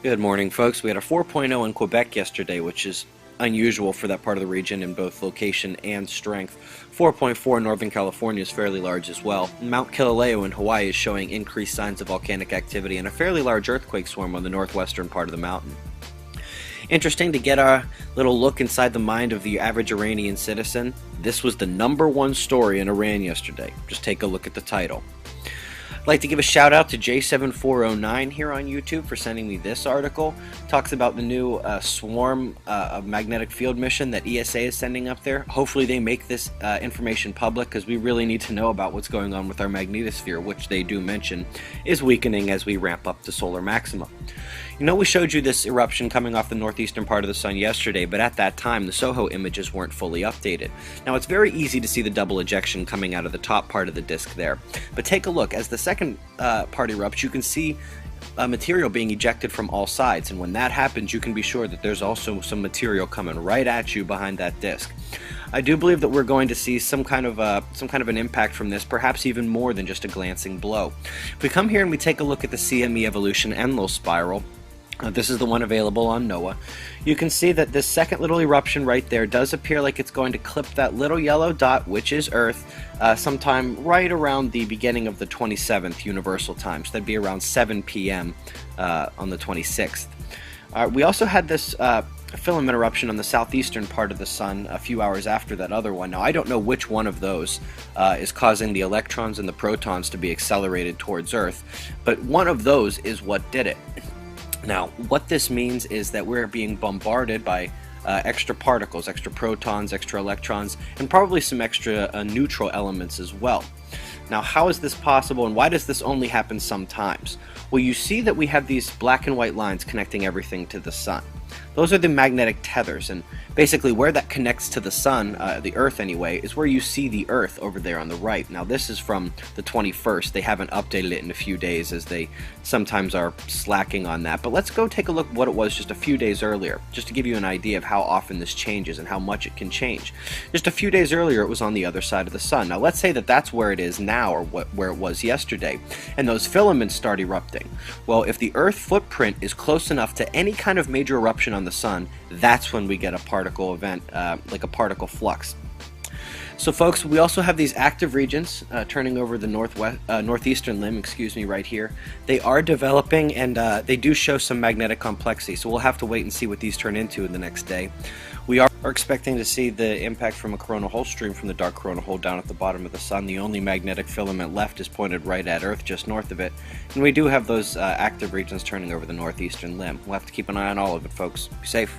Good morning, folks. We had a 4.0 in Quebec yesterday, which is unusual for that part of the region in both location and strength. 4.4 in Northern California is fairly large as well. Mount Kilauea in Hawaii is showing increased signs of volcanic activity and a fairly large earthquake swarm on the northwestern part of the mountain. Interesting to get a little look inside the mind of the average Iranian citizen. This was the #1 story in Iran yesterday. Just take a look at the title. I'd like to give a shout out to J7409 here on YouTube for sending me this article. It talks about the new swarm of magnetic field mission that ESA is sending up there. Hopefully they make this information public, because we really need to know about what's going on with our magnetosphere, which they do mention is weakening as we ramp up to solar maxima. You know, we showed you this eruption coming off the northeastern part of the sun yesterday, but at that time the SOHO images weren't fully updated. Now it's very easy to see the double ejection coming out of the top part of the disk there, but take a look. As the second part erupts, you can see material being ejected from all sides, and when that happens you can be sure that there's also some material coming right at you behind that disk. I do believe that we're going to see some kind of an impact from this, perhaps even more than just a glancing blow. If we come here and we take a look at the CME evolution Enlil spiral, this is the one available on NOAA. You can see that this second little eruption right there does appear like it's going to clip that little yellow dot, which is Earth, sometime right around the beginning of the 27th Universal Time. So that'd be around 7 p.m. On the 26th. We also had this filament eruption on the southeastern part of the sun a few hours after that other one. Now I don't know which one of those is causing the electrons and the protons to be accelerated towards Earth, but one of those is what did it. Now, what this means is that we're being bombarded by extra particles, extra protons, extra electrons, and probably some extra neutral elements as well. Now, how is this possible, and why does this only happen sometimes? Well, you see that we have these black and white lines connecting everything to the sun. Those are the magnetic tethers, and basically where that connects to the sun, the Earth anyway, is where you see the Earth over there on the right. Now this is from the 21st. They haven't updated it in a few days, as they sometimes are slacking on that. But let's go take a look at what it was just a few days earlier, just to give you an idea of how often this changes and how much it can change. Just a few days earlier it was on the other side of the sun. Now let's say that that's where it is now, or where it was yesterday, and those filaments start erupting. Well, if the Earth footprint is close enough to any kind of major eruption on the sun, that's when we get a particle event, like a particle flux. So folks, we also have these active regions turning over the northeastern limb, right here. They are developing, and they do show some magnetic complexity, so we'll have to wait and see what these turn into in the next day. We are expecting to see the impact from a coronal hole stream from the dark coronal hole down at the bottom of the sun. The only magnetic filament left is pointed right at Earth, just north of it, and we do have those active regions turning over the northeastern limb. We'll have to keep an eye on all of it, folks. Be safe.